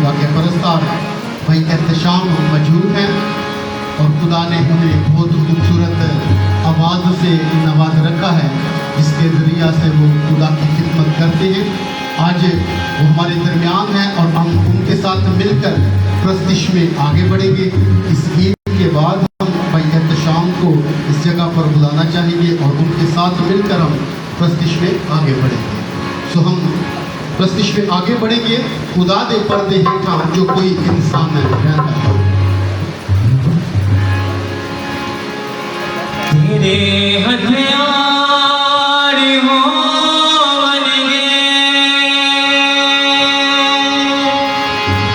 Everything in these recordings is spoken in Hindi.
वाक़या परस्तार भाई एहतशाम मौजूद हैं और खुदा ने उन्हें बहुत खूबसूरत आवाज़ से नवाज रखा है जिसके ज़रिया से वो खुदा की खिदमत करते हैं। आज वो हमारे दरमियान हैं और हम उनके साथ मिलकर प्रस्तिश में आगे बढ़ेंगे। इस गीत के बाद हम भाई एहतशाम को इस जगह पर बुलाना चाहेंगे और उनके साथ मिलकर हम प्रस्तिश में आगे बढ़ेंगे। सो हम प्रस्तिश में आगे बढ़ेंगे। खुदा दे पर्दे हेठा जो कोई इंसान रहता है। तेरे हथियार होंगे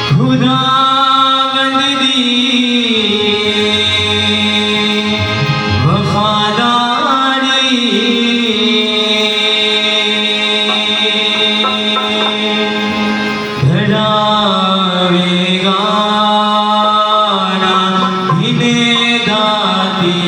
खुदावंद दी वफादारी धड़ावेगा ना इन्हें दाती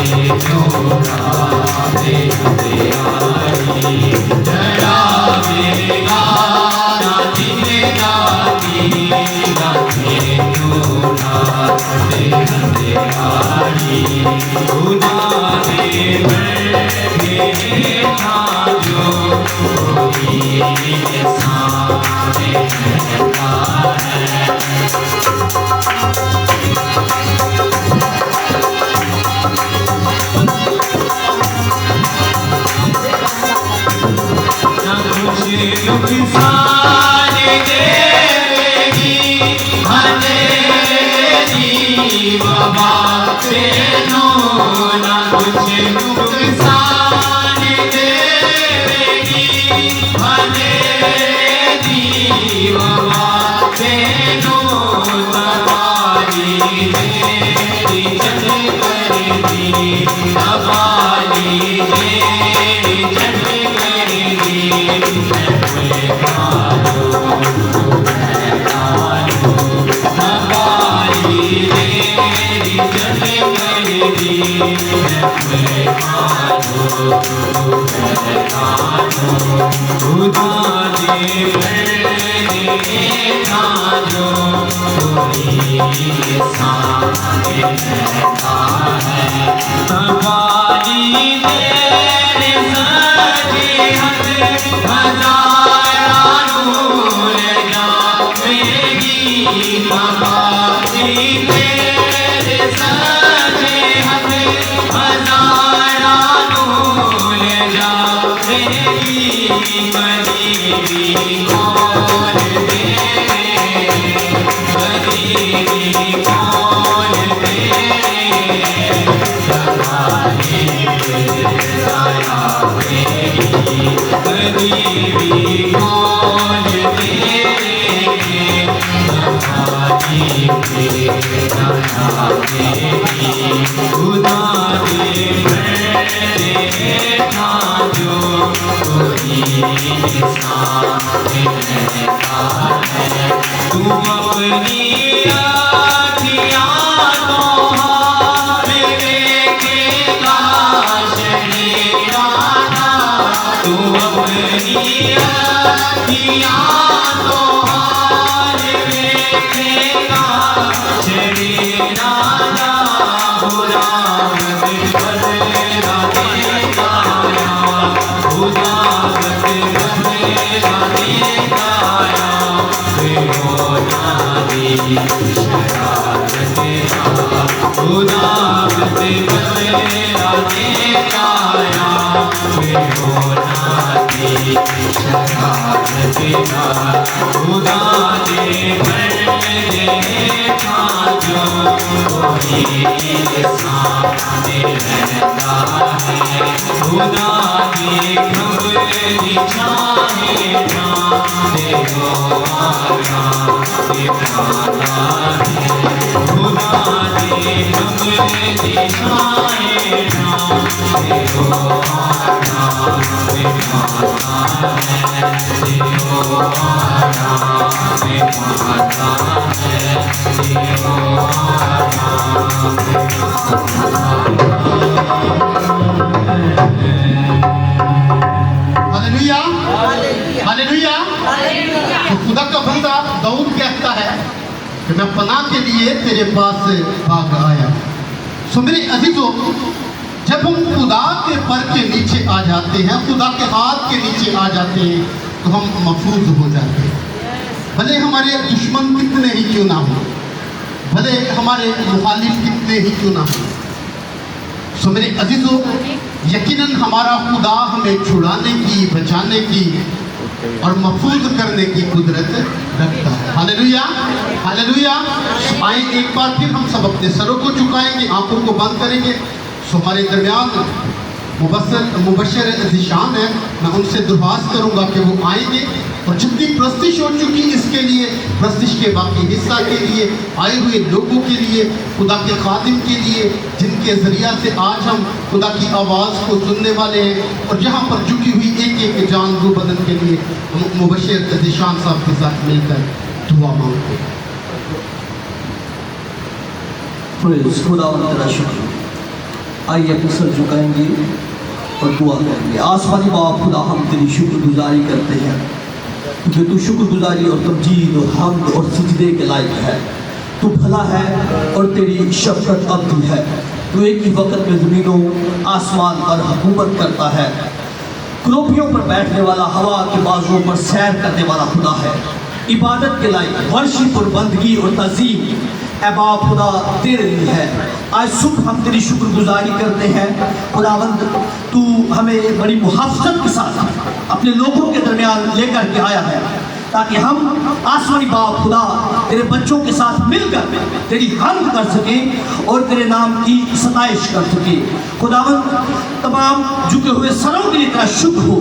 Hare हालेलुया, हालेलुया। तो खुदा का बंदा दाऊद कहता है कि मैं पनाह के लिए तेरे पास भाग आया। सो मेरे अजीजों, जब हम खुदा के पर के नीचे आ जाते हैं, खुदा के हाथ के नीचे आ जाते हैं, तो हम महफूज हो जाते हैं। भले हमारे दुश्मन कितने ही क्यों ना हो, भले हमारे मुखालिफ कितने ही क्यों ना हो। सो मेरे अजीजों, यकीनन हमारा खुदा हमें छुड़ाने की, बचाने की और महफूज करने की कुदरत रखता है। Hallelujah, hallelujah. आए एक बार फिर हम सब अपने सरों को झुकाएंगे, आंखों को बंद करेंगे। सो हमारे दरमियान मुबशर ज़ीशान है, मैं उनसे दुर्वास करूंगा कि वो आएंगे और जितनी प्रस्तिश हो चुकी इसके लिए, प्रस्तिश के बाकी हिस्सा के लिए, आए हुए लोगों के लिए, खुदा के खादिम के लिए, जिनके ज़रिया से आज हम खुदा की आवाज़ को सुनने वाले हैं, और यहाँ पर झुकी हुई एक एक जान रू बदन के लिए हम मुबशर ज़ीशान साहब के साथ मिलकर दुआ मांगते हैं। प्रेज़ खुदा तेरा शुक्र। आइए अपने सर झुकाएंगे और दुआ करेंगे। आसमानी बाप खुदा, हम तेरी शुक्रगुजारी करते हैं क्योंकि तू शुक्रगुजारी और तमजीद और हमद और सिजदे के लायक है। तू भला है और तेरी शफकत अब्दी है। तू एक ही वक्त में ज़मीनों आसमान पर हुकूमत करता है। क्रोपियों पर बैठने वाला, हवा के बाजुओं पर सैर करने वाला खुदा है। इबादत के लायक, वर्शिप और बंदगी और तज़ीम ए बाप खुदा तेरे लिए है। आज सुबह हम तेरी शुक्रगुजारी करते हैं खुदावंद, तू हमें बड़ी मुहाफ़त के साथ अपने लोगों के दरमियान लेकर के आया है ताकि हम आसमानी बाप खुदा तेरे बच्चों के साथ मिलकर तेरी हम्द कर सकें और तेरे नाम की सताइश कर सकें। खुदावंद, तमाम झुके हुए सरों के लिए तेरा शुक्र हो।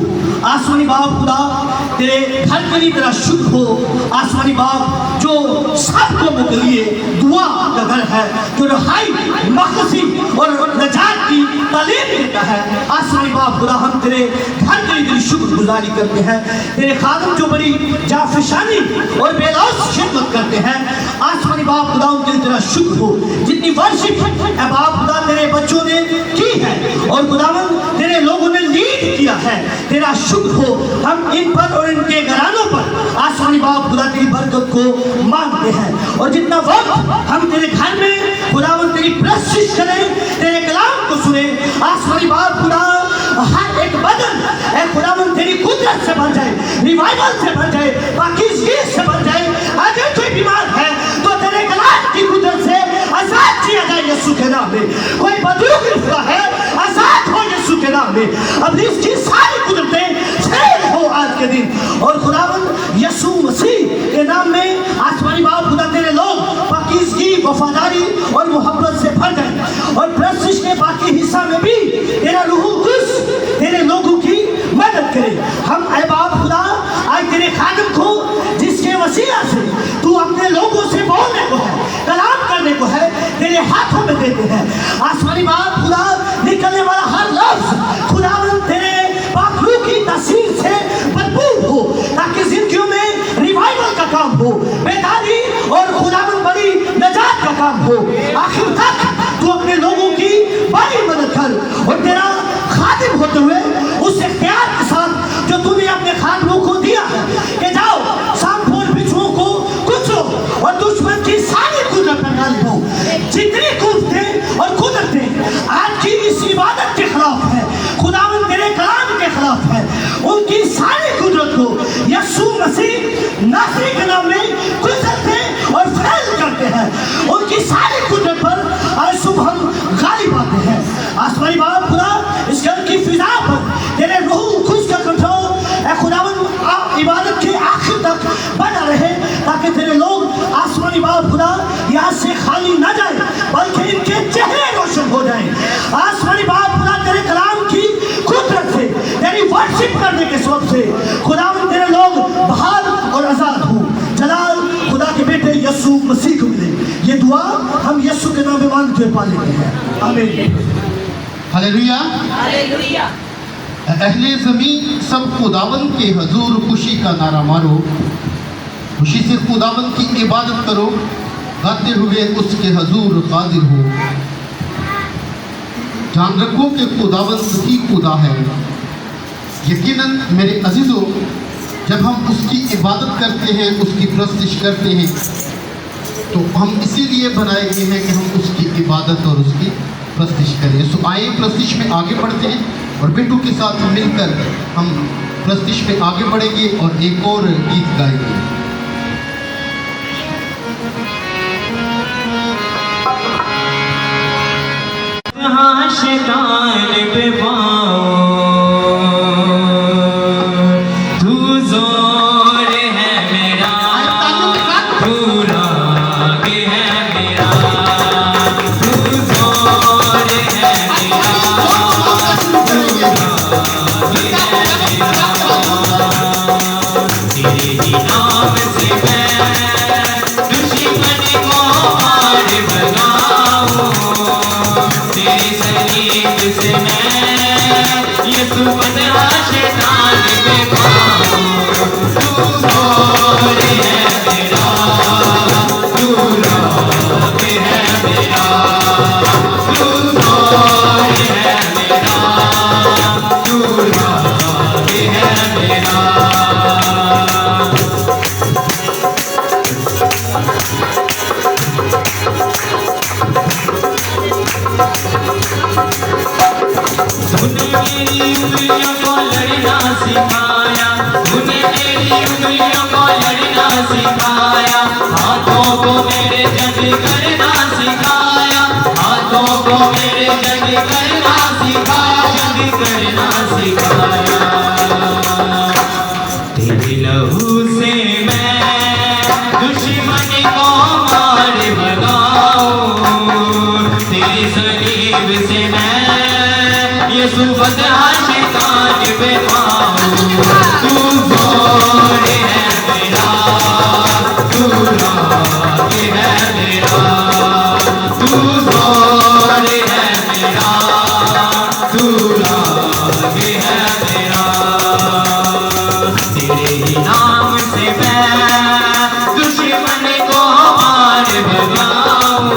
आसमानी बाप खुदा, तेरे घर के लिए तेरा शुक्र हो। आसमानी बाप, जो सब लोगों के लिए दुआ का घर है, जो रहाई, मखसी और नजात की तालीम देता है। आसमानी बाप खुदा, हम तेरे घर के लिए तेरी शुक्रगुजारी करते हैं। तेरे खादम जो बड़ी जाफिशानी और बेलौस खिदमत करते हैं, आसमानी बाप खुदा, उनके लिए तेरा शुक्र हो। जितनी वर्शिप है बाप खुदा तेरे बच्चों ने की है और खुदावंद तेरे लोगों ने लीड किया है, तेरा शुक्र हो। हम इन पर और इनके घरानों पर आसमानी बाप खुदा तेरी बरकत को मांगते हैं। और जितना वक्त हम तेरे घर में खुदावंद तेरी प्रशिश करें, तेरे कलाम को सुने, आसमानी बाप खुदा हर एक बदन ए खुदावंद तेरी कुदरत से भर जाए, रिवाइवल से भर जाए, पाकीज़गी से भर जाए। अगर कोई बीमार है तो तेरे कलाम की कुदरत से आजाद किया जाए यीशु के नाम में। कोई बदलू गिरफ्तार है, आजाद हो यीशु के नाम में। अब इसकी सारी कुदरतें छेड़ हो आज के दिन। और खुदावंद यीशु मसीह के नाम में आसमानी बाप खुदा तेरे लोग पाकीज़गी, वफादारी और मोहब्बत से भर जाए। और प्रशिश के बाकी हिस्सा में भी तेरा रूहुल कुद्स तेरे लोगों की मदद करे। हम ऐ बाप खुदा आज तेरे खादम को जिसके वसीला से तू अपने लोगों से बोलने को है, कलाम करने को है, तेरे हाथों में देते हैं। आसमानी बाप खुदा, निकलने वाला हर लफ्ज खुदावंद तेरे पाक रूह की तासीर से भरपूर हो ताकि जिंदगियों में रिवाइवल का काम हो, बेदारी और खुदावंद बड़ी नजात का काम हो। आखिर तक तू अपने लोगों की बड़ी मदद कर और तेरा खादिम होते हुए उस इख्तियार के साथ जो तूने अपने खादमों को दिया है कि जाओ सांपों बिच्छुओं को कुचलो और दुश्मन की सारी कुदरत पर गालिब हो। जितनी कुदरतें और कुदरतें आज की इस इबादत के खिलाफ है, खुदावंद तेरे कलाम के खिलाफ है, उनकी सारी कुदरत को यीशु मसीह नासरी के नाम में कुचलते और फैल करते हैं। उनकी सारी कुदरत पर आज सुबह हम गालिब आते हैं। आसमानी बाप खुदा, इस घर की फिजा पर तेरे रूह खुश का कंट्रोल खुदावंद इबादत के आखिर तक बना रहे ताकि तेरे लोग आसमानी बाप खुदा यहाँ से खाली न जाए बल्कि इनके चेहरे रोशन हो जाएं। आसमानी बाप खुदा, तेरे कलाम की कुदरत से, तेरी वर्शिप करने के सबब से खुदावंद तेरे लोग बाहर और आजाद हो। जलाल खुदा के बेटे यीशु मसीह को मिले। ये दुआ हम यीशु के नाम में मांगते हुए पा लेते हैं, आमीन। हालेलुया। हालेलुया। अहले ज़मीन सब खुदावंद के हजूर खुशी का नारा मारो, खुशी से खुदावंद की इबादत करो, गाते हुए उसके हजूर हाजिर हो। जान रखो कि खुदावंद ही खुदा है। यकीनन मेरे अजीज़ों, जब हम उसकी इबादत करते हैं, उसकी प्रस्तिश करते हैं, तो हम इसीलिए बनाए गए हैं कि हम उसकी इबादत और उसकी प्रस्तिश करें। सो आए प्रस्तिश में आगे बढ़ते हैं और बेटों के साथ मिलकर हम प्रस्तिश में आगे बढ़ेंगे और एक और गीत गाएंगे। शैतान पे पाओ, तू जोर है मेरा, तू राग है मेरा, तू जोर है मेरा, तू राग है मेरा। तेरे ही नाम से मैं दुश्मन को मार भगाऊं, तेरे सलीब से मैं यीशु बदला शैतान पे पाऊं। तू जोर है मेरा, तू राग है मेरा, तू जोर है मेरा, सिखाया, हाथों को मेरे जंग करना सिखाया, हाथों को मेरे जंग करना सिखाया, जंग करना सिखाया। तेरे लहू से मैं दुश्मन को मार भगाऊं, तेरी सलीब से मैं यीशु बदहा शैतान पे पाऊं। तू जोड़ है मेरा, तू राग है मेरा, तू जोड़ है मेरा, तू राग है मेरा। तेरे ही नाम से मैं दुश्मन को मार भगाऊं,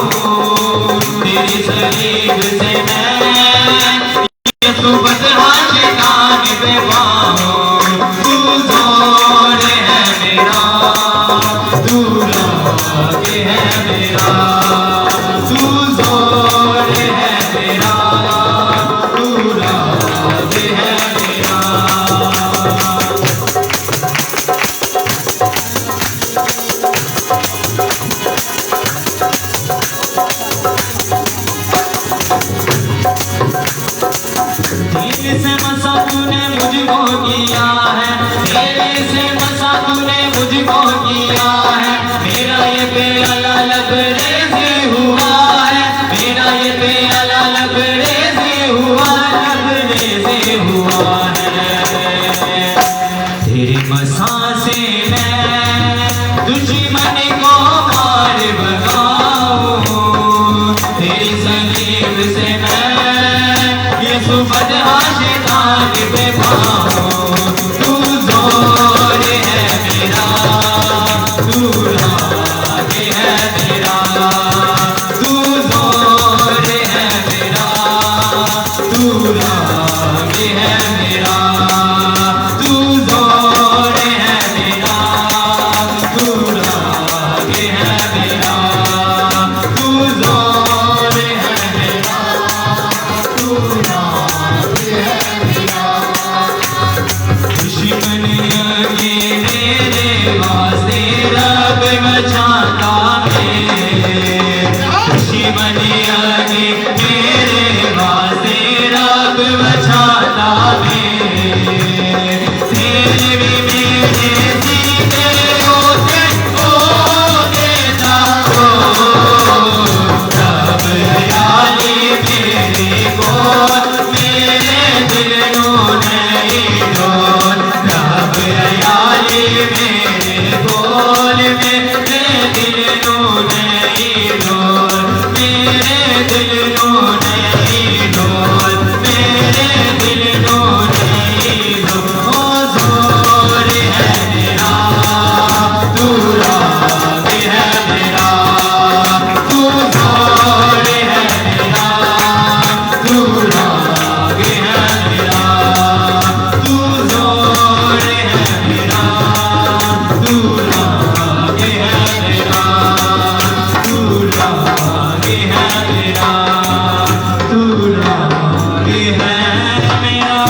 तेरी सलीब से मैं यीशु बदहा शैतान पे पाऊं। तू जोड़ है मेरा, तू राग है मेरा, तू जोड़ है मेरा, तू राग है मेरा। दिल से मसा तूने मुझको किया है, दिल से मसा तूने मुझको किया है। मेरा ये प्याला लबरेज़ हुआ है, मेरा ये प्याला लबरेज़ हुआ, लबरेज़ हुआ है। तेरी मसा से मैं दुश्मन को मार भगाऊं, तेरी सलीब से मैं यीशु बदहा शैतान पे पाऊं। तू जोड़ है मेरा, तू राग है मेरा, तू जोड़ है मेरा, तू राग है मेरा, तू जोड़ है मेरा, तू राग है मेरा, तू जोड़ है मेरा, तू राग है मेरा। दुश्मन आगे मेरे वास्ते रब बचाता है, दुश्मन आगे मेरे वास्ते रब बचाता है। तेरे भी मेरे सीने होते हो देता हो, रब हयाली मेरे को, मेरे दिल नो नहीं डोल, रब हयाली मेरे बोल, मेरे दिल नो नहीं डोल, मेरे दिल नो नहीं डोल, मेरे दिल नो नहीं डोल। ओ जोर है मेरा, तू राग है मेरा, तू जोर है मेरा, तू राग है मेरा, तू जोर है मेरा, तू राग है मेरा, तू राग है मेरा, तू राग है मेरा।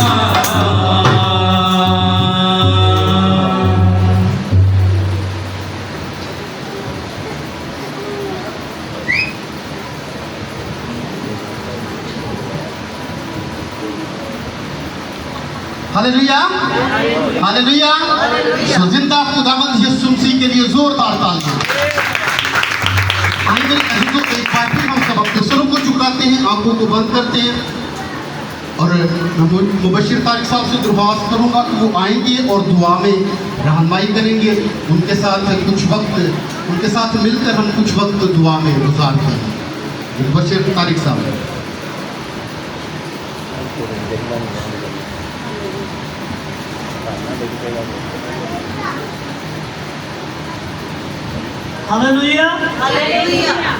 Hallelujah, hallelujah. सो जिंदा खुदावंद यीशु मसीह के लिए जोरदार तालियां। आइए मेरे अजीजों, एक बार फिर हम सब अपने सरों को झुकाते हैं, आंखों को बंद करते हैं और मुबशिर तारिक साहब से दरख्वास्त करूंगा कि वो आएंगे और दुआ में रहनुमाई करेंगे। उनके साथ कुछ वक्त, उनके साथ मिलकर हम कुछ वक्त दुआ में गुजारते हैं। मुबशिर तारिक साहब। Hallelujah,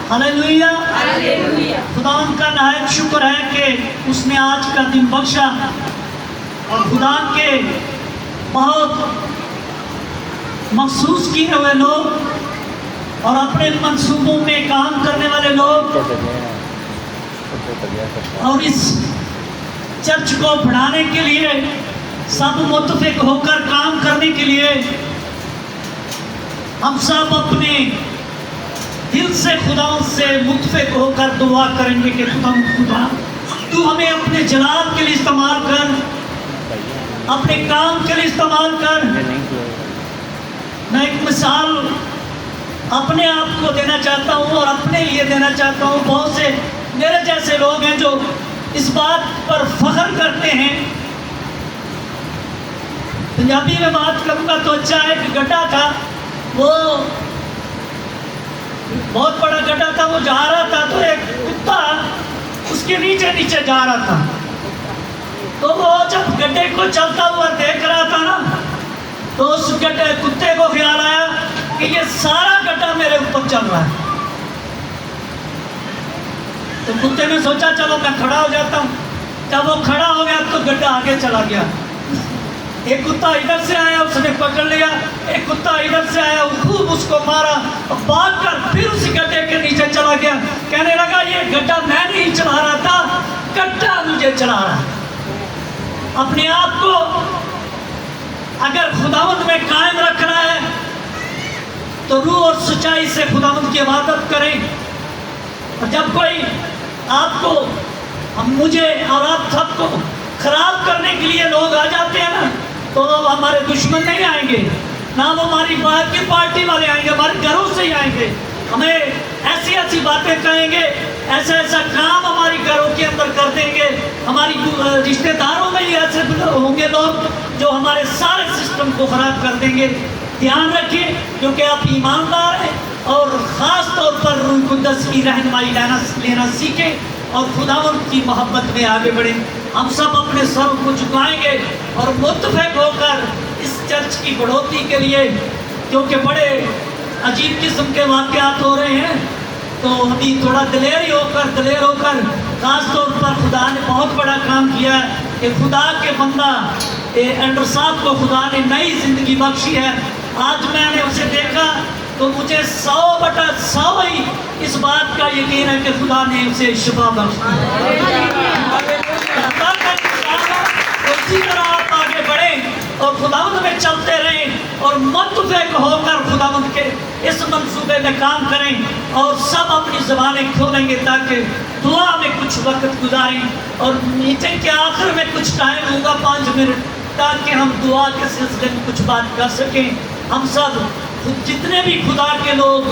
hallelujah. खुदावन का नहायत शुक्र है कि उसने आज का दिन बख्शा और खुदा के बहुत मखसूस किए हुए लोग और अपने मंसूबों में काम करने वाले लोग और इस चर्च को बढ़ाने के लिए सब मुत्तफिक होकर काम करने के लिए हम सब अपने दिल से खुदा से मुतफिक होकर दुआ करेंगे कि खुदा तू हमें अपने जलाल के लिए इस्तेमाल कर, अपने काम के लिए इस्तेमाल कर। मैं एक मिसाल अपने आप को देना चाहता हूँ और अपने लिए देना चाहता हूँ। बहुत से मेरे जैसे लोग हैं जो इस बात पर फख्र करते हैं। पंजाबी में बात करूँगा तो अच्छा है कि गड्ढा था, वो बहुत बड़ा गड्ढा था, वो जा रहा था तो एक कुत्ता उसके नीचे नीचे जा रहा था। तो वो जब गड्ढे को चलता हुआ देख रहा था ना, तो उस गड्ढे कुत्ते को ख्याल आया कि ये सारा गड्ढा मेरे ऊपर चल रहा है। तो कुत्ते ने सोचा चलो मैं खड़ा हो जाता हूँ। जब वो खड़ा हो गया तो गड्ढा आगे चला गया। एक कुत्ता इधर से आया, उसने पकड़ लिया। एक कुत्ता इधर से आया, खूब उसको मारा और भाग कर फिर उसी गड्ढे के नीचे चला गया। कहने लगा ये गड्ढा मैं नहीं चला रहा था, गड्ढा मुझे चला रहा। अपने आप को अगर खुदावंद में कायम रखना है तो रूह और सच्चाई से खुदावंद की इबादत करें। और जब कोई आपको, मुझे और आप सबको खराब करने के लिए लोग आ जाते हैं ना, तो हमारे दुश्मन नहीं आएंगे, ना वो हमारी बात की पार्टी वाले आएंगे, हमारे घरों से ही आएंगे। हमें ऐसी ऐसी बातें कहेंगे, ऐसा ऐसा काम हमारी घरों के अंदर कर देंगे। हमारी रिश्तेदारों में ही ऐसे होंगे लोग जो हमारे सारे सिस्टम को खराब कर देंगे। ध्यान रखिए, क्योंकि आप ईमानदार हैं और ख़ास तौर पर रूह कुद्दस की रहनुमाई लेना सीखें और खुदावंद की मोहब्बत में आगे बढ़ें। हम सब अपने सर को झुकाएंगे और मुत्तफिक होकर इस चर्च की बढ़ोतरी के लिए, क्योंकि बड़े अजीब किस्म के वाक़यात हो रहे हैं, तो अभी थोड़ा दलेर होकर ख़ास तौर पर खुदा ने बहुत बड़ा काम किया है कि खुदा के बंदा एंड्रू साहब को खुदा ने नई ज़िंदगी बख्शी है। आज मैंने उसे देखा तो मुझे 100/100 ही इस बात का यकीन है कि खुदा ने उसे शिफा बख्शी। उसी तरह आप आगे बढ़ें और खुदावंद में चलते रहें और मुत्तफिक होकर खुदावंद के इस मंसूबे में काम करें और सब अपनी ज़बानें खोलेंगे ताकि दुआ में कुछ वक्त गुजारें। और मीटिंग के आखिर में कुछ टाइम होगा 5 मिनट, ताकि हम दुआ के सिलसिले में कुछ बात कर सकें। हम सब जितने भी खुदा के लोग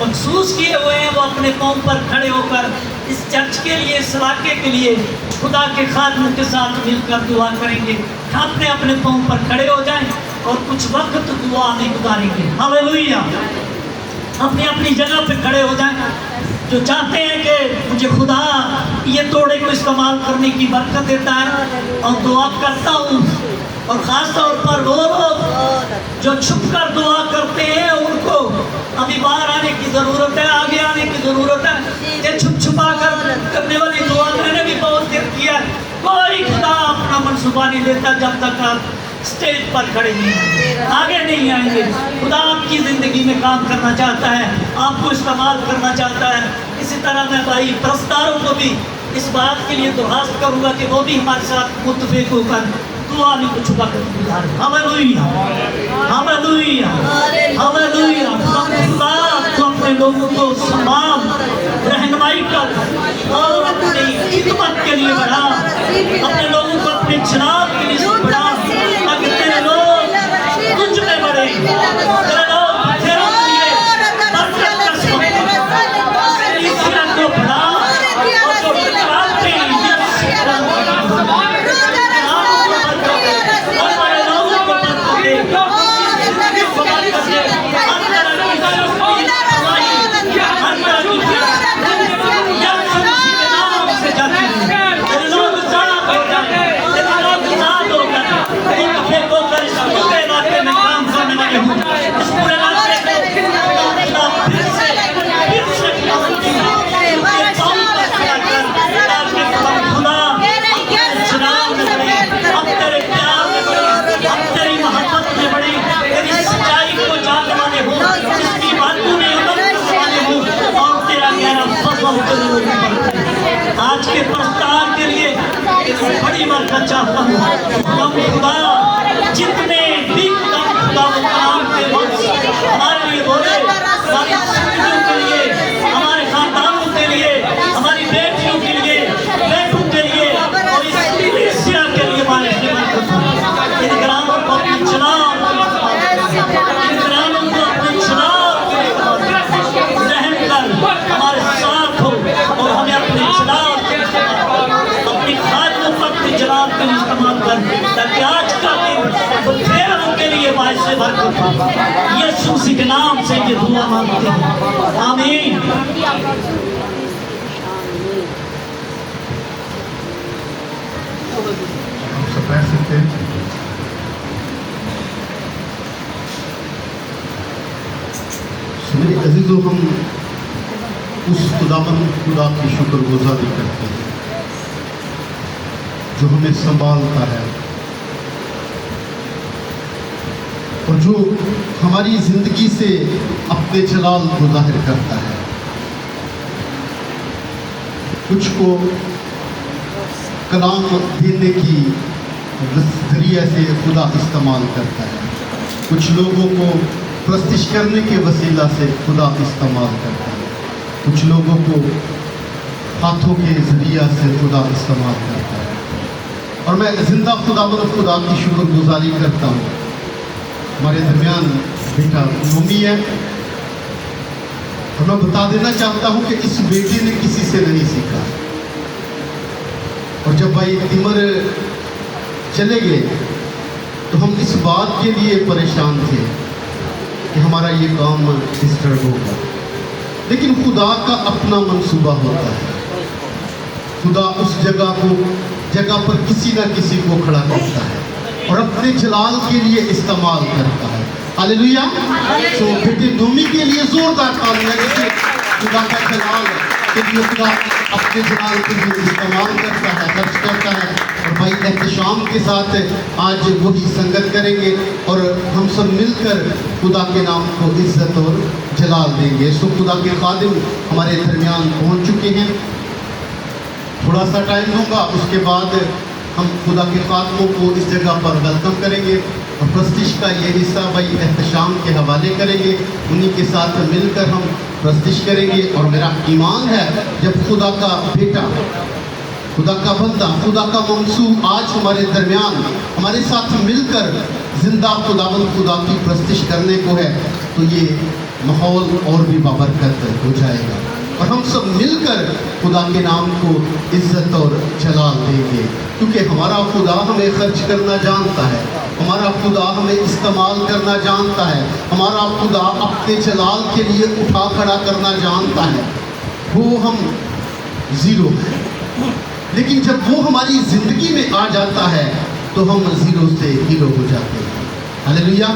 मखसूस किए हुए हैं वो अपने पाँव पर खड़े होकर इस चर्च के लिए, इस इलाके के लिए खुदा के खादमों के साथ मिलकर दुआ करेंगे। अपने अपने पाँव पर खड़े हो जाएं और कुछ वक्त दुआ में गुजारेंगे। हालेलुया। अपनी अपनी जगह पे खड़े हो जाएं। जो चाहते हैं कि मुझे खुदा ये तोड़े को इस्तेमाल करने की बरकत देता है और दुआ करता हूँ। और ख़ास तौर पर वो लोग जो छुप कर दुआ करते हैं उनको अभी बाहर आने की ज़रूरत है, आगे आने की ज़रूरत है। ये छुपा कर करने वाली दुआ मैंने भी बहुत देर किया। कोई खुदा अपना मनसूबा नहीं लेता जब तक आप स्टेज पर खड़े नहीं हैं, आगे नहीं आएंगे। खुदा आपकी ज़िंदगी में काम करना चाहता है, आपको इस्तेमाल करना चाहता है। इसी तरह मैं भाई प्रस्तारों को भी इस बात के लिए दरख्वास्त करूँगा कि वो भी हमारे साथ मुत्तफिक होकर दुआ में कुछ वक्त गुजारें। Hallelujah, hallelujah, hallelujah. खुदा तो अपने लोगों को संभाल, रहनुमाई कर और अपनी खिदमत के लिए बढ़ा, अपने लोगों को अपने जनाब के लिए बढ़ा, ताकि तेरे लोग तुझ में बढ़े, तेरे लोग तेरे लिए बरकत का सबब इसलिए को बढ़ा और जो बिगाड़ते हैं आज के प्रस्ताव के लिए एक बड़ी बरकत चाहता हूँ। हम खुदा जितने भी खुदा काम के वक्त मुश्किल इस्तेमाल कर, ताकि आज का दिन तो फिर उनके लिए बायसे बरकत हो। यीशु मसीह के नाम से ये दुआ मांगते हैं, आमीन। आप सब बैठ सकते हैं। मेरे अजीजों, हम उस खुदा की शुक्रगुजारी करते हैं जो हमें संभालता है और जो हमारी जिंदगी से अपने जलाल को जाहिर करता है। कुछ को कलाम देने की जरिए से खुदा इस्तेमाल करता है, कुछ लोगों को प्रस्तिश करने के वसीला से खुदा इस्तेमाल करता है, कुछ लोगों को हाथों के जरिया से खुदा इस्तेमाल करता है। और मैं जिंदा खुदा की शुक्रगुजारी करता हूँ। हमारे दरमियान बेटा नोमी है और मैं बता देना चाहता हूँ कि इस बेटे ने किसी से नहीं सीखा। और जब भाई तिमर चले गए तो हम इस बात के लिए परेशान थे कि हमारा ये काम डिस्टर्ब होगा, लेकिन खुदा का अपना मंसूबा होता है। खुदा उस जगह पर किसी ना किसी को खड़ा करता है और अपने जलाल के लिए इस्तेमाल करता है। हालेलुया। तो बेटे नोमी के लिए जोरदार तालियां दीजिए। खुदा का जलाल के लिए खुदा अपने जलाल के लिए इस्तेमाल करता है, खर्च करता है। और भाई एहतशाम के साथ आज वही संगत करेंगे और हम सब मिलकर खुदा के नाम को इज्जत और जलाल देंगे। सो खुदा के खादिम हमारे दरमियान पहुंच चुके हैं। थोड़ा सा टाइम दूंगा, उसके बाद हम खुदा के खादमों को इस जगह पर वेलकम करेंगे और प्रस्तिश का ये हिस्सा भाई एहतशाम के हवाले करेंगे। उन्हीं के साथ मिलकर हम प्रस्तिश करेंगे। और मेरा ईमान है जब खुदा का बेटा, खुदा का बंदा, खुदा का मंसूब आज हमारे दरमियान हमारे साथ मिलकर जिंदा खुदा की प्रस्तिश करने को है, तो ये माहौल और भी बाबरकत हो जाएगा और हम सब मिलकर खुदा के नाम को इज्जत और जलाल देंगे। क्योंकि हमारा खुदा हमें खर्च करना जानता है, हमारा खुदा हमें इस्तेमाल करना जानता है, हमारा खुदा अपने जलाल के लिए उठा खड़ा करना जानता है। वो हम ज़ीरो हैं, लेकिन जब वो हमारी ज़िंदगी में आ जाता है तो हम ज़ीरो से हीरो हो जाते हैं। हालेलुया।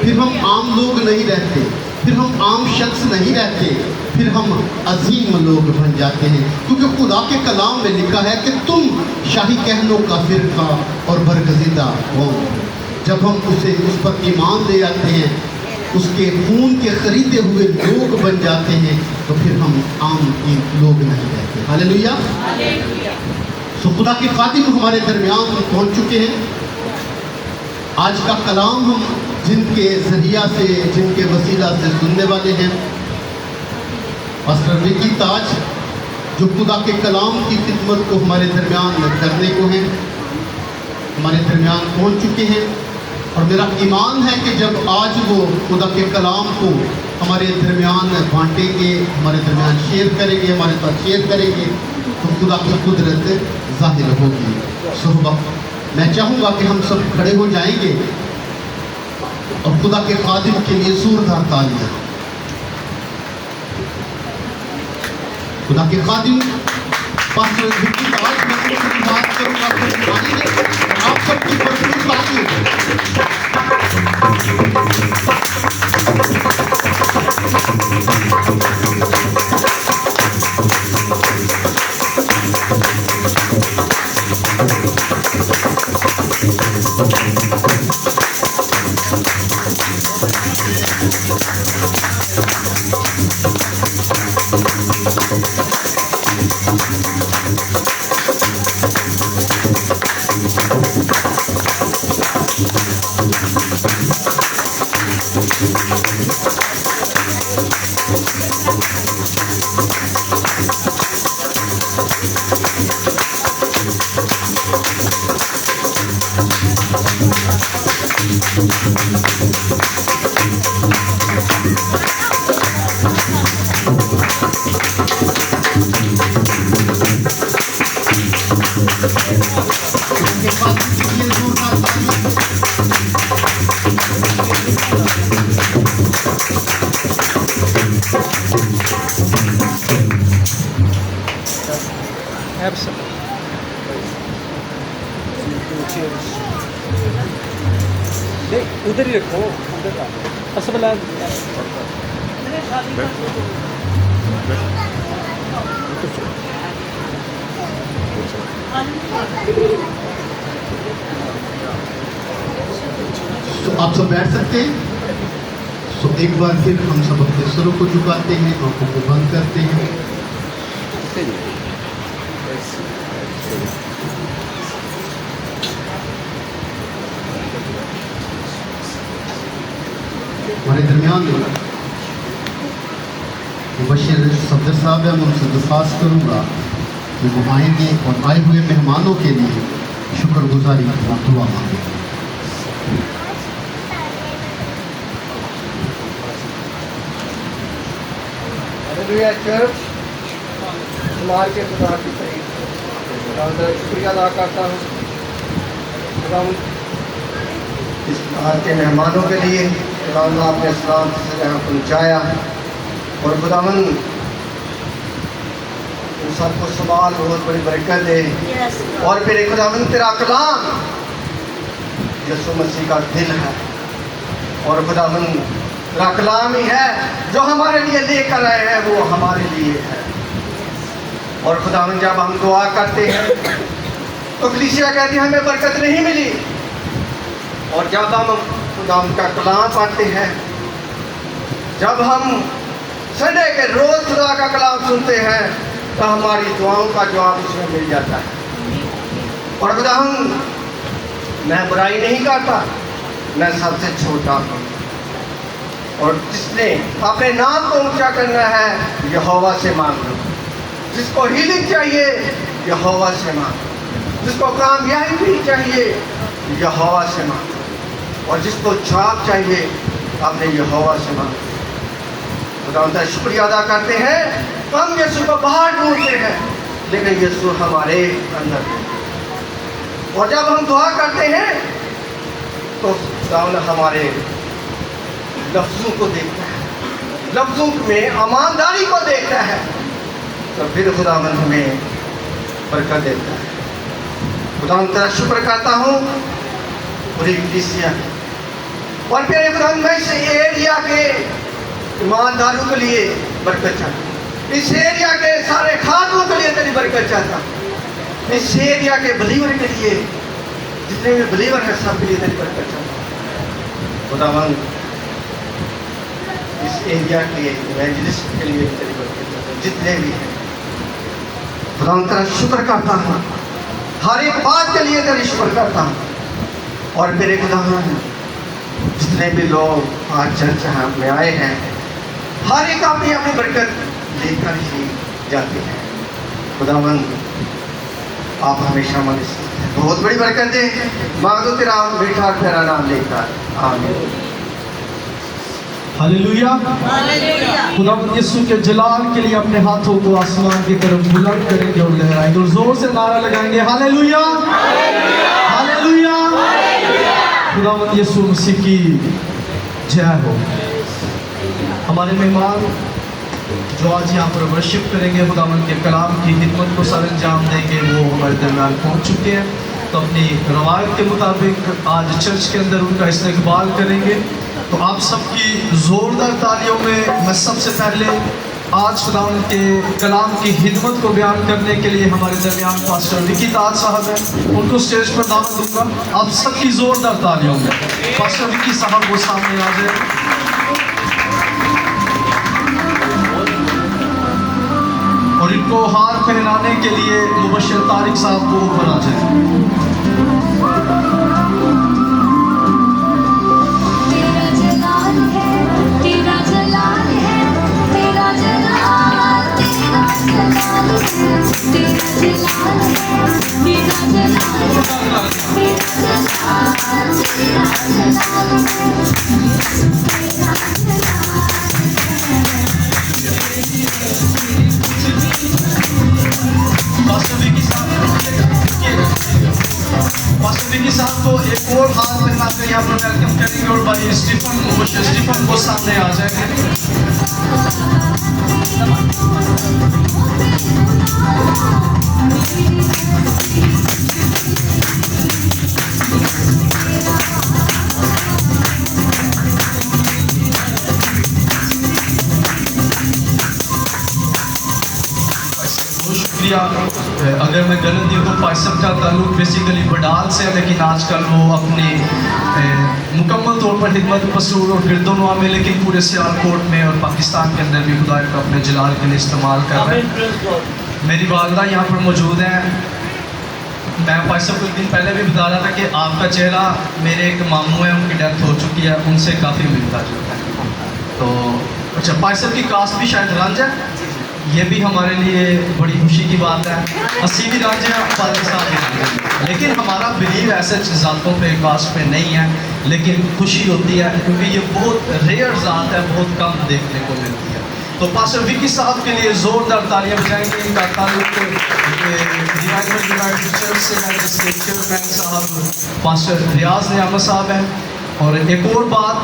फिर हम आम लोग नहीं रहते, फिर हम आम शख्स नहीं रहते, फिर हम अजीम लोग बन जाते हैं। क्योंकि खुदा के कलाम में लिखा है कि तुम शाही कहनों का फिरका और बरगज़ीदा कौम हो। जब हम उस पर ईमान ले आते हैं, उसके खून के खरीदे हुए लोग बन जाते हैं, तो फिर हम आम लोग नहीं रहते। हालेलुया। सो खुदा के खादिम हमारे दरमियान पहुंच चुके हैं। आज का कलाम हम जिनके जरिया से, जिनके वसीला से सुनने वाले हैं, पास्टर विकी ताज, जो खुदा के कलाम की खिदमत को हमारे दरमियान करने को हैं, हमारे दरमियान पहुंच चुके हैं। और मेरा ईमान है कि जब आज वो खुदा के कलाम को हमारे दरमियान बांटेंगे, हमारे दरमियान शेयर करेंगे, हमारे साथ शेयर करेंगे, तो खुदा की कुदरत जाहिर होगी। सुबह मैं चाहूँगा कि हम सब खड़े हो जाएंगे और खुदा के खादिम के लिए जोरदार तालियां। खुदा के खादिम पास्टर विकी ताज, मैं बात करूँगा आप सबकी भरपूर तालियां। उनके फादर के लिए जोरदार तालियां। उधर ही रखो उधर का असबला तो आप सब बैठ सकते हैं। तो एक बार फिर हम सब अपने सरों को झुकाते हैं, आंखों को बंद करते हैं। हमारे दरमियान मुबश्शिर सफदर साहब है, मैं उनसे दरख्वास्त करूँगा कि वो आएंगे और आए हुए मेहमानों के लिए शुक्रगुजारी और दुआ मांगेंगे। हालेलुया चर्च कुमार के खुदा की तारीफ खुदा शुक्रिया अदा करता हूँ खुदा इस बाहर के मेहमानों के लिए खुदा आपने सलाम से यहाँ पहुँचाया और खुदावन उन सबको सवाल बहुत बड़ी बरकत दे और फिर खुदावन तेरा कलाम यीशु मसीह का दिल है और खुदावन तेरा कलाम ही है जो हमारे लिए लेकर आए हैं, वो हमारे लिए है। और खुदावन जब हम दुआ करते हैं तो कलीसिया कहती है हमें बरकत नहीं मिली, और जब हम खुदावन का कलाम पढ़ते हैं, जब हम संडे के रोज खुदा का कलाम सुनते हैं, तो हमारी दुआओं का जवाब उसमें मिल जाता है। और खुदावन मैं बुराई नहीं करता, मैं सबसे छोटा हूँ, और जिसने अपने नाम को ऊंचा करना है यहोवा से मांग लो। जिसको हीलिंग चाहिए यहोवा से मांग, जिसको कामयाबी चाहिए यहोवा से मांग, और जिसको छाप चाहिए अपने यहोवा से मांग। खुदा उनका शुक्रिया अदा करते हैं। हम यीशु को बाहर ढूंढते हैं, लेकिन यीशु हमारे अंदर है। और जब हम दुआ करते हैं तो खुदा हमारे लफ्ज़ों को देखता है, लफ्ज़ों में ईमानदारी को देखता है, तो फिर खुदावन हमें बरकत देता है। खुदा तेरा शुक्र करता हूँ पूरी कलीसिया और फिर खुदा मैं इस एरिया के ईमानदारों के लिए बरकत चाहता हूँ, इस एरिया के सारे खातों के लिए तेरी बरकत चाहता हूँ, इस एरिया के बिलीवर के लिए जितने भी बिलीवर हैं सब के लिए तेरी बरकत चाहता हूँ। खुदावन इस एरिया के इवेंजलिस्ट के लिए तेरी बरकत चाहता हूँ, जितने भी हैं खुदा तेरा शुक्र करता हूँ, हर एक बात के लिए तेरी शुक्र करता हूँ। और मेरे खुदावन जितने भी लोग आज चर्च में आए हैं, हर एक अपनी अपनी बरकत लेकर ही जाते हैं। खुदावन आप हमेशा हमारे बहुत बड़ी बरकत दे, मांगो तेरा मीठा और प्यारा नाम लेकर, आमीन। हालेलुया। खुदा यीशु के जलाल के लिए अपने हाथों को आसमान की तरफ बुलंद करेंगे और लहराएंगे और जोर से नारा लगाएंगे हालेलुया, हालेलुया। खुदा यीशु मसीह की जय हो। हमारे मेहमान जो आज यहाँ पर वर्शिप करेंगे, खुदावन के कलाम की खिदमत को सर अंजाम देंगे, वो हमारे दरमियान पहुँच चुके हैं। तो अपनी रवायत के मुताबिक आज चर्च के अंदर उनका इस्तकबाल करेंगे। तो आप सबकी ज़ोरदार तालियों में मैं सबसे पहले आज खुदावन के कलाम की खिदमत को बयान करने के लिए हमारे दरमियान पास्टर विकी ताज साहब हैं, उनको स्टेज पर दावत दूंगा। आप सबकी ज़ोरदार तालियों में पास्टर विकी साहब वो सामने आ जाए और इनको हार पहनाने के लिए मुबश्शिर तारिक साहब को ऊपर आ जाए। पास्टर विकी साहब पास्टर विकी साहब को एक और हाथ पहनाकर यहाँ पर वेलकम करेंगे और भाई स्टीफन को सामने आ जाएंगे। शुक्रिया। अगर मैं गलत नहीं हूँ तो पाइसम का ताल्लुक बेसिकली बडाल से है, लेकिन आजकल वो अपने मुकम्मल तौर पर खिदमत पसूर और गिरदोनवा में, लेकिन पूरे सियालकोट में और पाकिस्तान के अंदर भी खुदा को अपने जलाल के लिए इस्तेमाल कर रहे हैं। मेरी वालदा यहाँ पर मौजूद हैं। मैं पाइसम को एक दिन पहले भी बता रहा था कि आपका चेहरा मेरे एक मामू है, उनकी डेथ हो चुकी है, उनसे काफ़ी मिलता जुलता है। तो अच्छा, पाइसम की कास्ट भी शायद रंज है, ये भी हमारे लिए बड़ी खुशी की बात है। 80 भी राज है, पाकिस्तान भी राज है, लेकिन हमारा बिलीव ऐसे ज़ातों पे कास्ट पे नहीं है, लेकिन खुशी होती है क्योंकि ये बहुत रेयर ज़ात है, बहुत कम देखने को मिलती है। तो पास्टर विकी साहब के लिए ज़ोरदार तालियां बजाएंगे। इनका ताल्लुक यूनाइटेड चर्च से है, जिसके चेयरमैन साहब पास्टर रियाज नियामत साहब हैं। और एक और बात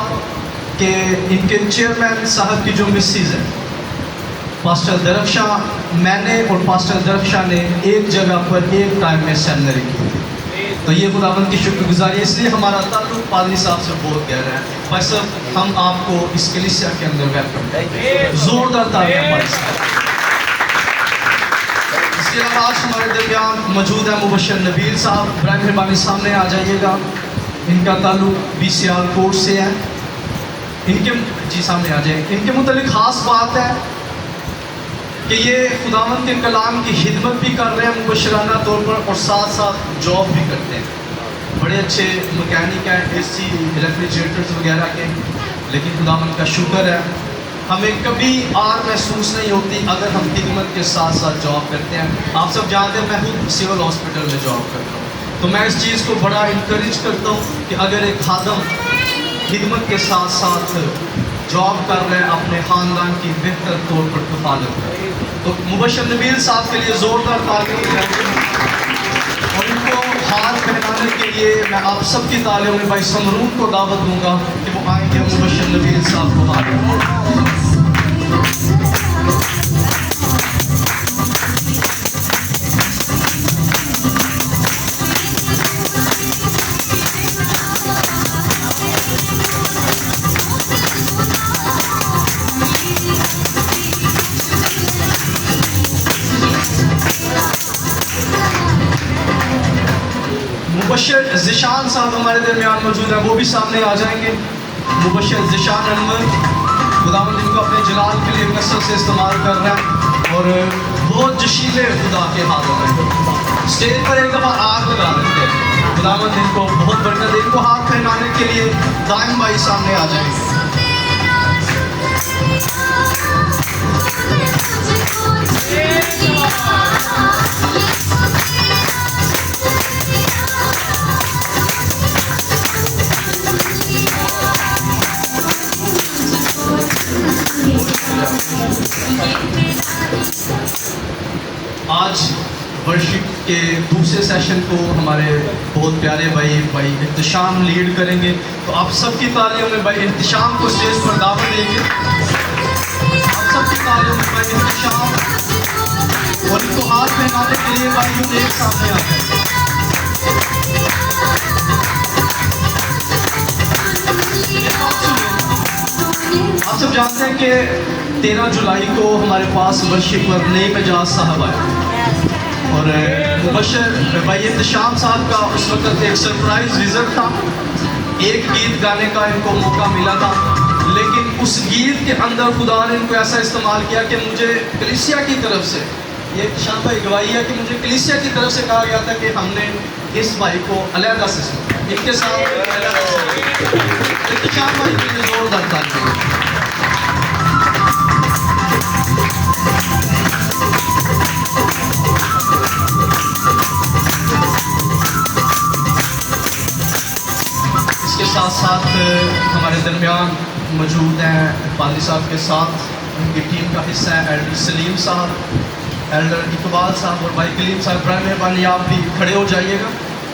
कि इनके चेयरमैन साहब की जो मिसेज है पास्टर दरख्शा, मैंने और पास्टर दरख्शा ने एक जगह पर एक टाइम में सेमिनरी की थी, तो ये खुदावंद की शुक्रगुजारी, इसलिए हमारा ताल्लुक पादरी साहब से बहुत गहरा है। भाई साहब, हम आपको इस कलीसिया के अंदर वेलकम करते हैं, जोरदार तालियां भाई साहब। इसके अलावा आज हमारे दरमियान मौजूद है मुबशर नबील साहब, बराए मेहरबानी सामने आ जाइएगा। इनका ताल्लुक भी सियालकोट से है। इनके जी सामने आ जाए। इनके मुतालिक ख़ास बात है कि ये खुदावंद के कलाम की खिदमत भी कर रहे हैं मुबशराना तौर पर, और साथ साथ जॉब भी करते हैं। बड़े अच्छे मैकेनिक हैं, AC रेफ्रिजरेटर्स वगैरह के, लेकिन खुदावंद का शुक्र है हमें कभी आर महसूस नहीं होती अगर हम खिदमत के साथ साथ जॉब करते हैं। आप सब जानते हैं मैं खुद सिविल हॉस्पिटल में जॉब करता हूँ, तो मैं इस चीज़ को बड़ा इंकरेज करता हूँ कि अगर एक खादम खिदमत के साथ साथ जॉब कर रहे हैं, अपने ख़ानदान की बेहतर तौर पर कफालत करें, तो मुबशर नबील साहब के लिए ज़ोरदार तालियां बजाएंगे। और इनको हाथ पहनाने के लिए मैं आप सबकी तालियों में भाई समरून को दावत दूंगा कि वो आएंगे मुबशर नबील साहब को हाथ। मुबशर ज़िशान साहब हमारे दरमियान मौजूद हैं, वो भी सामने आ जाएंगे। मुबशर ज़िशान अनवर, खुदावंद इनको अपने जलाल के लिए कसरत से इस्तेमाल कर रहे हैं और बहुत जशीले खुदा के हाथों में स्टेज पर एक दफ़ा आग लगा देते हैं। खुदावंद इनको बहुत बरकत दे। इनको हाथ पहनाने के लिए दाइम भाई सामने आ जाएंगे। आज वर्शिप के दूसरे सेशन को हमारे बहुत प्यारे भाई इत्तिशाम लीड करेंगे, तो आप सबकी तालियों में भाई इत्तिशाम को स्टेज पर दावत देंगे। आप सबकी तालियों में भाई इत्तिशाम, और इनको हाथ पहनाने के लिए भाई एक सामने आ जाए। आप सब जानते हैं कि 13 जुलाई को हमारे पास वर्शिपर नई मिजाज साहब आए और मुबशर भाई इत्तिशाम साहब का उस वक्त एक सरप्राइज विजिट था। एक गीत गाने का इनको मौका मिला था, लेकिन उस गीत के अंदर खुदा ने इनको ऐसा इस्तेमाल किया कि मुझे कलीसिया की तरफ से, ये इत्तिशाम भाई गवाही है कि मुझे कलीसिया की तरफ से कहा गया था कि हमने इस भाई को अलहदा से सुना, इनके साथ इत्तिशाम भाई के लिए जोरदार तालियां। साथ साथ हमारे दरमियान मौजूद हैं पादरी साहब के साथ, उनकी टीम का हिस्सा है एल्डर सलीम साहब, एल्डर इकबाल साहब और भाई कलीम साहब। बराए मेहरबानी आप भी खड़े हो जाइएगा।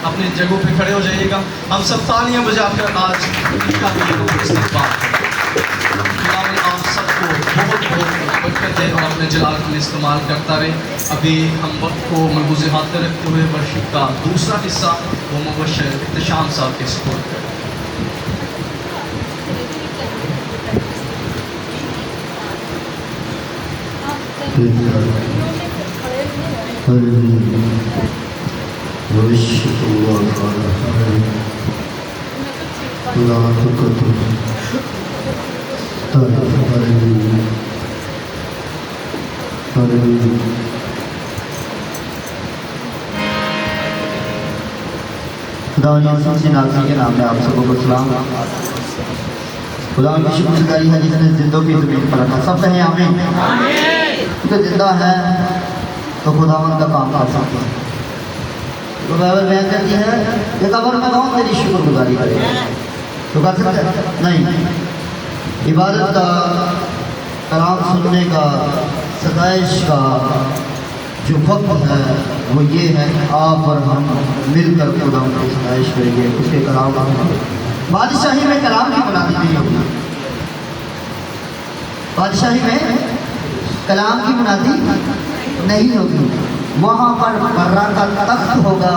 अपनी जगहों पे खड़े हो जाइएगा। हम सब तालियां बजाकर आज इनका भी इस्तेमाल करें। खुदावंद आप सबको बहुत बहुत बरकत दे और अपने जलाल में इस्तेमाल करता रहे। अभी हम वक्त को मलबूज़े हाथ में रखते हुए वर्शिप का दूसरा हिस्सा वो मुबश्शिर इख्तिशाम साहब के सपोर्ट करें। खुदा के नाम में आप सबको सलाम। खुदा की शुक्रगुजारी है जिसने जिंदों की ज़मीन पर रखा। सब कहें आमीन। तो जिंदा है तो खुदावंद का काम कर सकते हैं। तो बाइबल बयान करती है ये कब्र में कौन तेरी शुक्रगुजारी करेगा? तो कर सकते हैं? नहीं। इबादत का, कलाम सुनने का, सताइश का जो वक्त है वो ये है कि आप और हम मिलकर खुदा की सताइश करेंगे, उसके कलाम बादशाही में कलाम की बुनियादी नहीं होगी। बादशाही में कलाम की बुनियादी नहीं होगी। वहाँ पर बर्रा का तख्त होगा,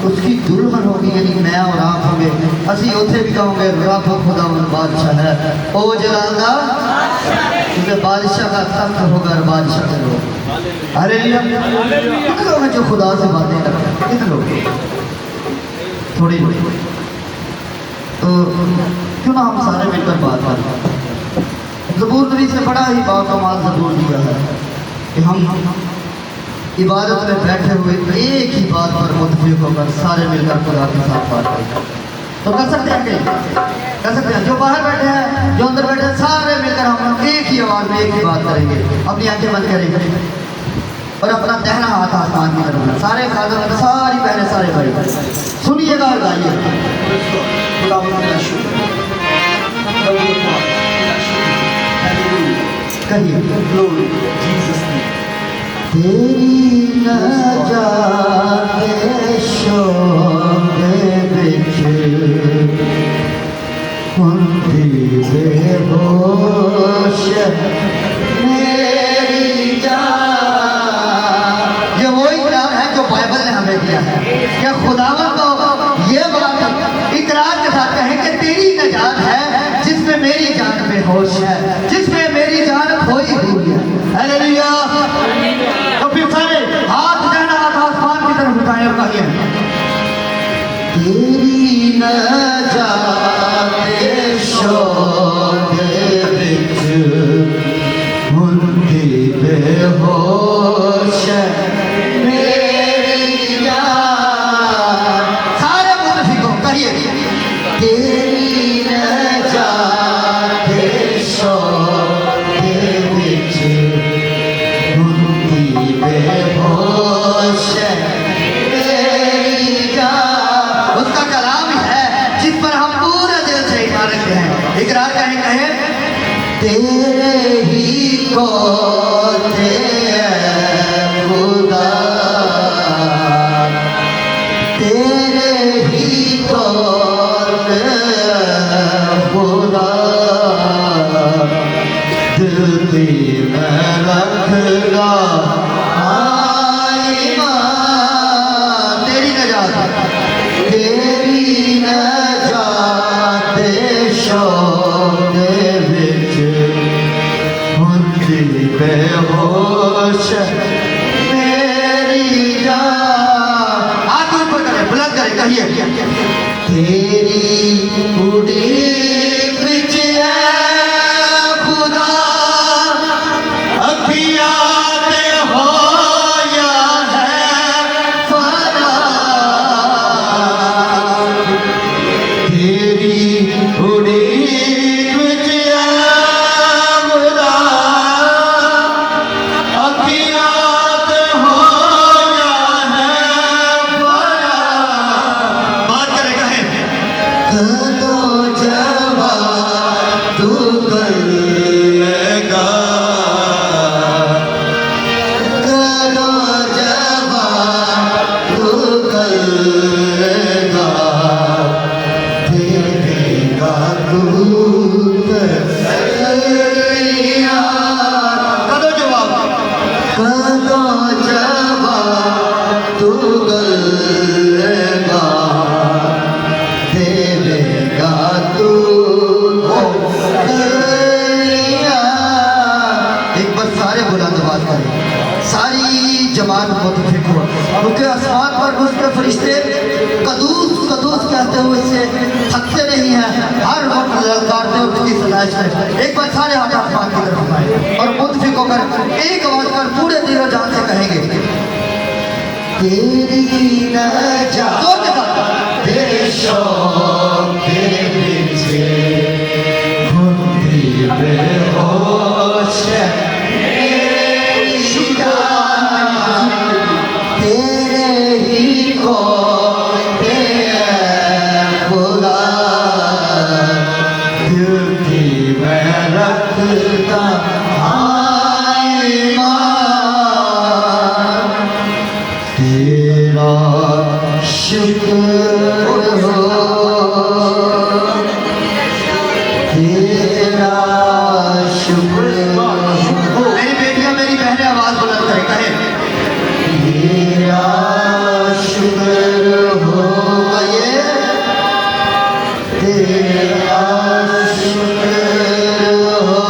उसकी दुल्हन होगी, यानी मैं और आप होंगे। असी उसे भी कहोगे रब खुदावंद बादशाह है, ओ जलालदा, क्योंकि बादशाह का तख्त होगा और बादशाह के लोग। हालेलुया। कितने लोग हैं जो खुदा से बातें करते हैं? कितने लोग? थोड़ी लोग। तो क्यों ना हम सारे मिलकर बात करें। ज़बूर नबी से बड़ा ही बाकमाल ज़बूर दिया है कि हम इबादत में बैठे हुए एक ही बात पर मुतफिक होकर सारे मिलकर खुदा के साथ बात करें। तो कर सकते हैं कि कर सकते हैं? जो बाहर बैठे हैं, जो अंदर बैठे हैं, सारे मिलकर हम एक ही आवाज़ में एक ही बात करेंगे। अपनी आंखें बंद करेंगे और अपना दाहिना हाथ आसमान की तरफ, सारे खादर, सारी बहनें, सारे भाई सुनिएगा और गाइए। कहिए तेरी नजात शौक़ विच हुंदी बेहोश मेरी जान। ये वही कलाम है जो बाइबल ने हमें दिया है। क्या खुदावंद को ये बात इकरार के साथ कहें कि तेरी नजात है जिसमें मेरी जान बेहोश है, जिसमें मेरी जान खोई हुई है। हालेलुया। तो फिर सारे हाथ जाना हाथ आसमान की तरफ उठाएं और कहिए तेरी नजात शौक़ विच हुंदी बेहोश मेरी जान। सारे मुतफिक हो कहिए तेरी नजात शौक़ विच हुंदी बेहोश मेरी जान। उसका कलाम है जिस पर हम पूरे दिल से ईमान रखते हैं। इकरार कहें कहें तेरे ही को खुदा, तेरे ही को खुदा, दिल की मैं रखगा ईमान। तेरी नजात, तेरी नजात शौक़ विच हुंदी बेहोश मेरी जान। हाथ ऊपर करें, बुलंद करें, कहिए तेरी उड़ीक विच है खुदा, अखियाँ ते होया है फरार। तेरी उड़ीक विच है खुदा, अखियाँ ते होया है फरार। बात करें कहें कदों जवानी दौड़ते हुए से थकते नहीं हैं, हर वक्त ललकारते हुए उसकी सदाइश है। एक बार सारे हाथ आसमान की तरफ उठाएं और मुतफिक होकर एक आवाज पर पूरे दिलो जान से कहेंगे, तेरी नजात जोर के साथ, तेरे शौक तेरे पीछे घूमती बेहोश है मेरी जान, तेरे ही को खुदा दिल की मैं रखता तेरा शुक्र हो, तेरा शुक्र हो। मेरी बेटियां मेरी बहनें आवाज बुलंद करें, कहें तेरा शुक्र हो, ये तेरा शुक्र हो।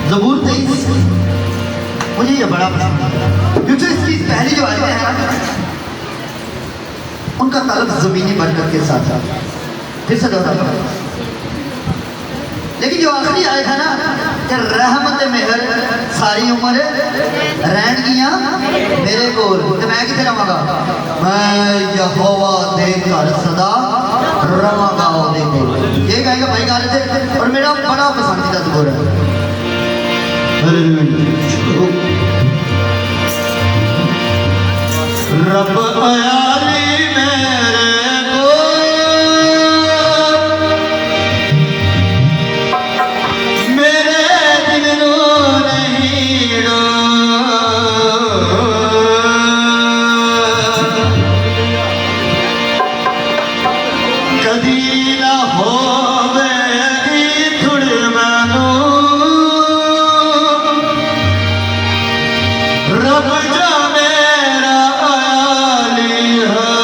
ज़बूर 23 मुझे ये बड़ा पसंद है, क्योंकि इसकी पहली जो आयतें हैं ना, उनका ताल्लुक ज़मीनी बरकत के साथ था। फिर से दोहराता हूं, लेकिन जो आखिरी आयत है ना कि रहमत मेहर सारी उम्र रहन गियां मेरे कोल, तो मैं कितने रवांगा? मैं यहोवा दे घर सदा रवांगा ओदे कोल। ये गाएगा भाई गाले थे, और मेरा बड़ा पसंदीदा दुआ है। रब आयाली मेरे को मेरे दिल नो नहीं डो, कदी ना होवे थुड़ मैनू रब जा मेरा आयाली है।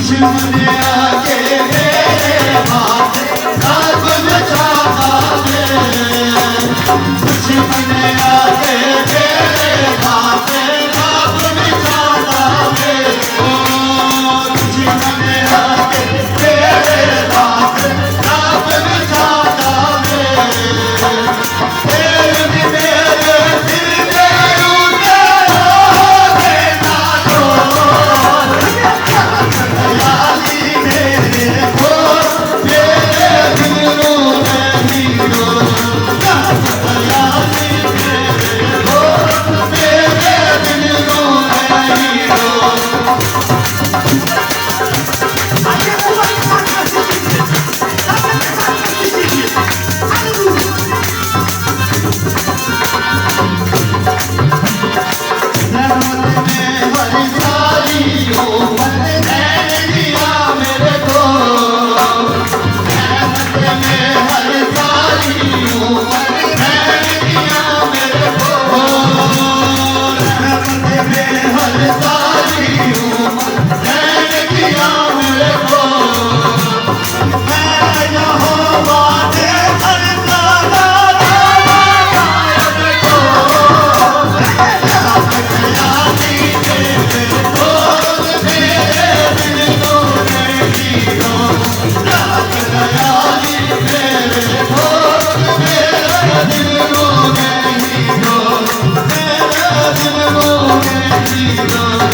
दुश्मन आके मेरे हाथ राग मचाता है, दुश्मन आके मेरे हाथ राग मचाता है, ओ दुश्मन आके मेरे हाथ राग मचाता है, फिर भी मेरे दिल में उतारोगे ना तो याली मेरे को मेरे दिलों में हीरो, याली मेरे को मेरे दिलों में हीरो। रहमत में हर सारी उम्मत ने दिया मेरे को, रहमत में हर सारी उम्मत ने दिया मेरे को, रहमत में हर सारी उम्मत ने दिया मेरे को, मैं यहोवा ने करता हीरो।